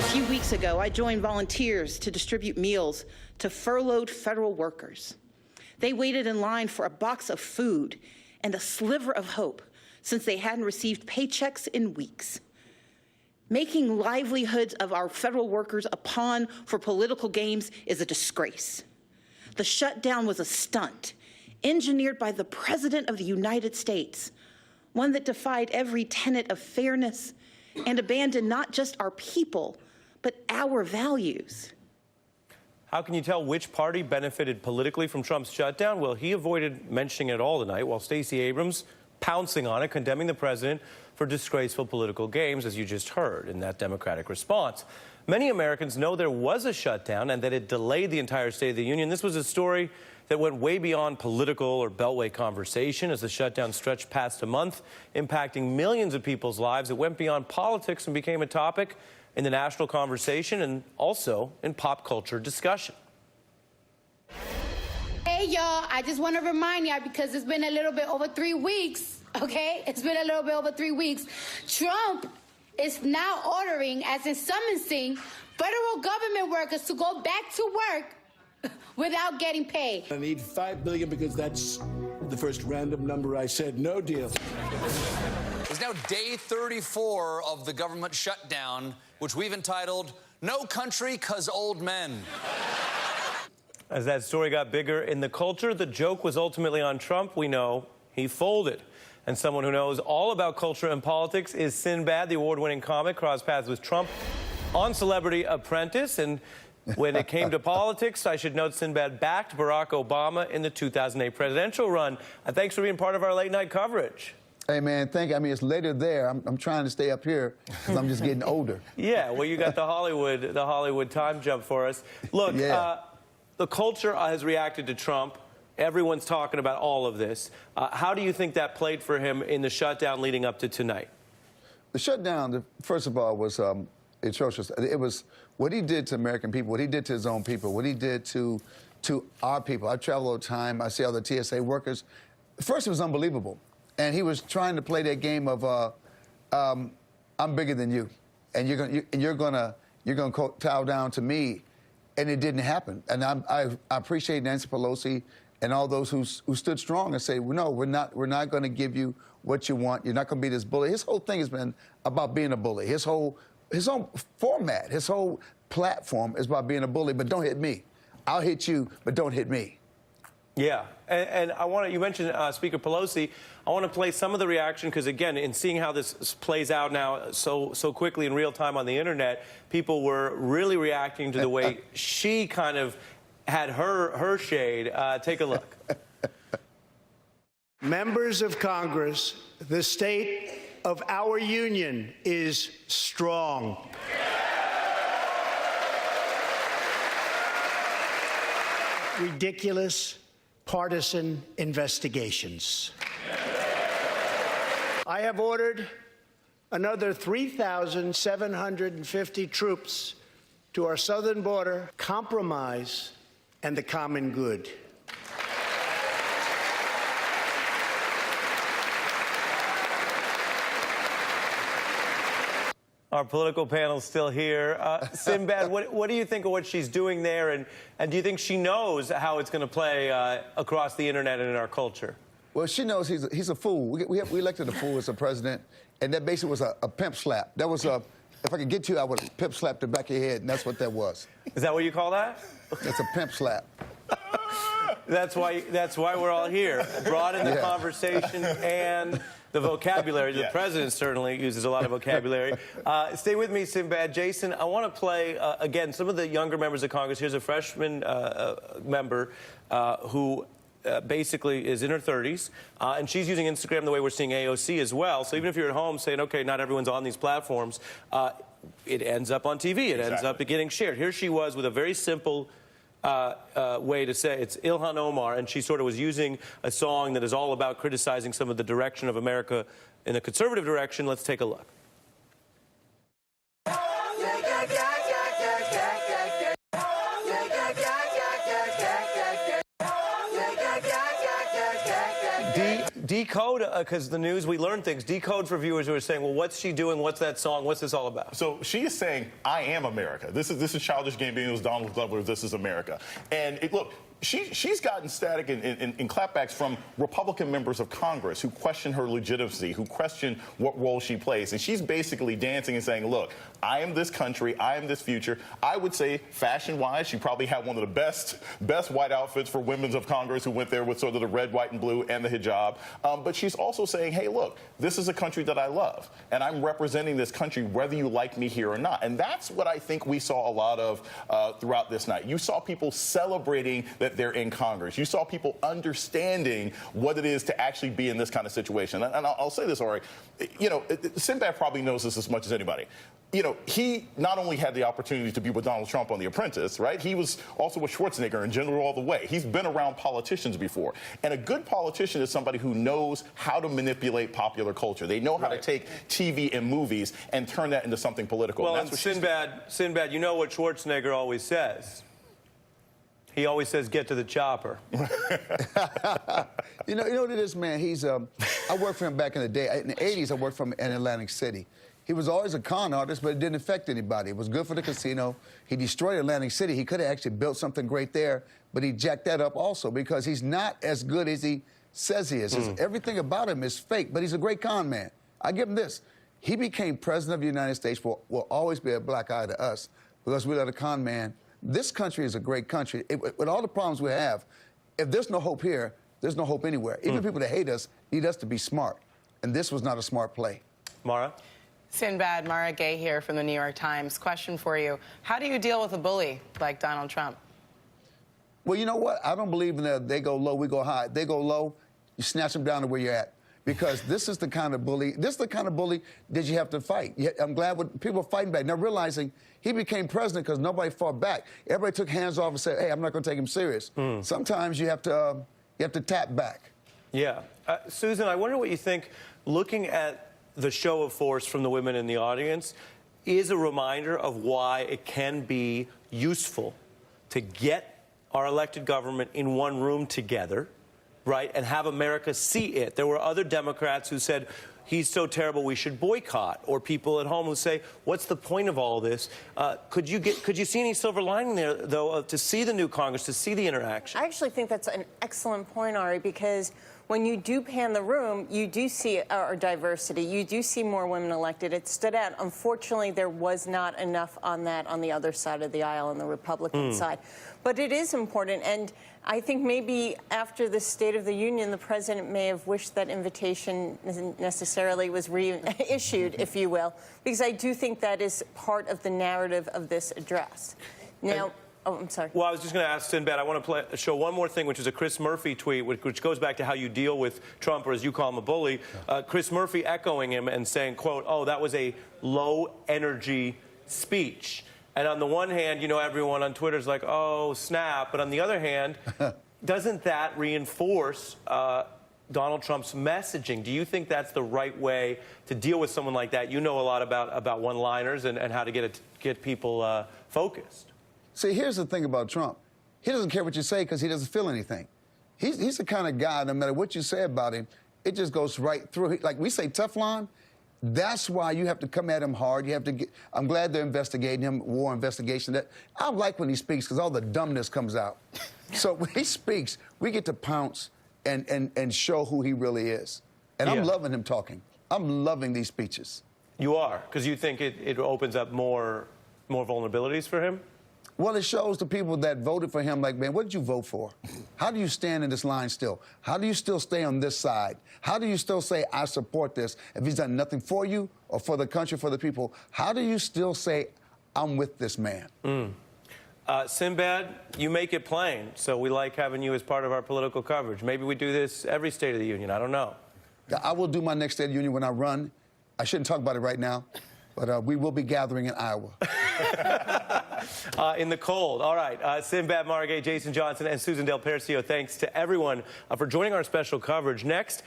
A few weeks ago, I joined volunteers to distribute meals to furloughed federal workers. They waited in line for a box of food and a sliver of hope since they hadn't received paychecks in weeks. Making livelihoods of our federal workers a pawn for political games is a disgrace. The shutdown was a stunt engineered by the President of the United States, one that defied every tenet of fairness and abandoned not just our people, but our values. How can you tell which party benefited politically from Trump's shutdown? Well, he avoided mentioning it all tonight, while Stacey Abrams pouncing on it, condemning the president for disgraceful political games, as you just heard in that Democratic response. Many Americans know there was a shutdown and that it delayed the entire State of the Union. This was a story that went way beyond political or Beltway conversation as the shutdown stretched past a month, impacting millions of people's lives. It went beyond politics and became a topic in the national conversation and also in pop culture discussion. Hey, y'all, I just want to remind y'all, because it's been a little bit over 3 weeks, okay? It's been a little bit over 3 weeks. Trump is now ordering, as in summoning, federal government workers to go back to work without getting paid. I need $5 billion because that's the first random number I said. No deal. It's now day 34 of the government shutdown, which we've entitled, "No Country 'Cause Old Men." As that story got bigger in the culture, the joke was ultimately on Trump. We know he folded. And someone who knows all about culture and politics is Sinbad, the award-winning comic, crossed paths with Trump on Celebrity Apprentice. And when it came to politics, I should note Sinbad backed Barack Obama in the 2008 presidential run. Thanks for being part of our late-night coverage. Hey, man, it's later there. I'm trying to stay up here because I'm just getting older. Yeah, well, you got the Hollywood time jump for us. Look, yeah. The culture has reacted to Trump. Everyone's talking about all of this. How do you think that played for him in the shutdown leading up to tonight? The shutdown, first of all, was atrocious. It was what he did to American people, what he did to his own people, what he did to our people. I travel all the time. I see all the TSA workers. First, it was unbelievable. And he was trying to play that game of I'm bigger than you, and you're gonna bow down to me, and it didn't happen. And I appreciate Nancy Pelosi and all those who stood strong and say, well, no, we're not going to give you what you want. You're not going to be this bully. His whole thing has been about being a bully. His own format, his whole platform is about being a bully. But don't hit me. I'll hit you, but don't hit me. Yeah, and you mentioned Speaker Pelosi. I want to play some of the reaction because, again, in seeing how this plays out now so quickly in real time on the internet, people were really reacting to the way she kind of had her shade. Take a look. Members of Congress, the state of our union is strong. Ridiculous partisan investigations. I have ordered another 3,750 troops to our southern border, compromise, and the common good. Our political panel's still here. Sinbad, what do you think of what she's doing there, and do you think she knows how it's going to play across the internet and in our culture? Well, she knows he's a fool. We elected a fool as a president, and that basically was a pimp slap. That was a, if I could get you, I would pimp slap the back of your head, and that's what that was. Is that what you call that? That's a pimp slap. That's why we're all here. Broaden the conversation and the vocabulary. The president certainly uses a lot of vocabulary. Stay with me, Sinbad. Jason, I want to play, again, some of the younger members of Congress. Here's a freshman member who basically is in her 30s, and she's using Instagram the way we're seeing AOC as well. So even if you're at home saying, okay, not everyone's on these platforms, it ends up on TV. It ends up getting shared. Here she was with a very simple way to say it's Ilhan Omar, and she sort of was using a song that is all about criticizing some of the direction of America in the conservative direction. Let's take a look. decode, because the news, we learn things. Decode for viewers who are saying, well, what's she doing? What's that song? What's this all about? So she is saying, I am America. This is Childish Gambino's Donald Glover, This Is America. And look, she's gotten static and clapbacks from Republican members of Congress who question her legitimacy, who question what role she plays. And she's basically dancing and saying, look, I am this country, I am this future. I would say, fashion-wise, she probably had one of the best white outfits for women of Congress who went there with sort of the red, white, and blue and the hijab. But she's also saying, hey, look, this is a country that I love, and I'm representing this country whether you like me here or not. And that's what I think we saw a lot of throughout this night. You saw people celebrating that they're in Congress. You saw people understanding what it is to actually be in this kind of situation. And I'll say this, Ari, you know, Sinbad probably knows this as much as anybody. You know, he not only had the opportunity to be with Donald Trump on The Apprentice, right? He was also with Schwarzenegger and General All the Way. He's been around politicians before. And a good politician is somebody who knows how to manipulate popular culture. They know how to take TV and movies and turn that into something political. Well, and that's Sinbad, you know what Schwarzenegger always says? He always says, get to the chopper. You know what it is, man? I worked for him back in the day. In the 80s, I worked for him in Atlantic City. He was always a con artist, but it didn't affect anybody. It was good for the casino. He destroyed Atlantic City. He could have actually built something great there, but he jacked that up also because he's not as good as he says he is. Everything about him is fake, but he's a great con man. I give him this. He became president of the United States, will always be a black eye to us because we let a con man. This country is a great country. With all the problems we have, if there's no hope here, there's no hope anywhere. Even people that hate us need us to be smart, and this was not a smart play. Mara? Sinbad, Mara Gay here from the New York Times. Question for you. How do you deal with a bully like Donald Trump? Well, you know what? I don't believe in that they go low, we go high. They go low, you snatch them down to where you're at. Because this is the kind of bully, that you have to fight. I'm glad people are fighting back. Now realizing he became president because nobody fought back. Everybody took hands off and said, hey, I'm not going to take him serious. Sometimes you have to tap back. Yeah. Susan, I wonder what you think, looking at the show of force from the women in the audience, is a reminder of why it can be useful to get our elected government in one room together, right, and have America see it. There were other Democrats who said, he's so terrible we should boycott, or people at home who say, what's the point of all this? Could you see any silver lining there, though, to see the new Congress, to see the interaction? I actually think that's an excellent point, Ari, because when you do pan the room, you do see our diversity. You do see more women elected. It stood out. Unfortunately, there was not enough on that on the other side of the aisle, on the Republican side. But it is important, and I think maybe after the State of the Union, the president may have wished that invitation necessarily was reissued, if you will, because I do think that is part of the narrative of this address. Now, oh, I'm sorry. Well, I was just going to ask Sinbad, I want to show one more thing, which is a Chris Murphy tweet, which goes back to how you deal with Trump, or as you call him, a bully. Chris Murphy echoing him and saying, quote, oh, that was a low-energy speech. And on the one hand, you know, everyone on Twitter is like, oh, snap. But on the other hand, doesn't that reinforce Donald Trump's messaging? Do you think that's the right way to deal with someone like that? You know a lot about one-liners and how to get people focused. See, here's the thing about Trump. He doesn't care what you say because he doesn't feel anything. He's the kind of guy, no matter what you say about him, it just goes right through. Like we say Teflon, that's why you have to come at him hard. You have to get, I'm glad they're investigating him, war investigation. I like when he speaks because all the dumbness comes out. So when he speaks, we get to pounce and show who he really is. And I'm loving him talking. I'm loving these speeches. You are, because you think it opens up more vulnerabilities for him? Well, it shows the people that voted for him, like, man, what did you vote for? How do you stand in this line still? How do you still stay on this side? How do you still say, I support this, if he's done nothing for you or for the country, for the people? How do you still say, I'm with this man? Sinbad, you make it plain, so we like having you as part of our political coverage. Maybe we do this every State of the Union. I don't know. I will do my next State of the Union when I run. I shouldn't talk about it right now, but we will be gathering in Iowa. In the cold. All right. Sinbad Margay, Jason Johnson, and Susan Del Percio, thanks to everyone for joining our special coverage. Next,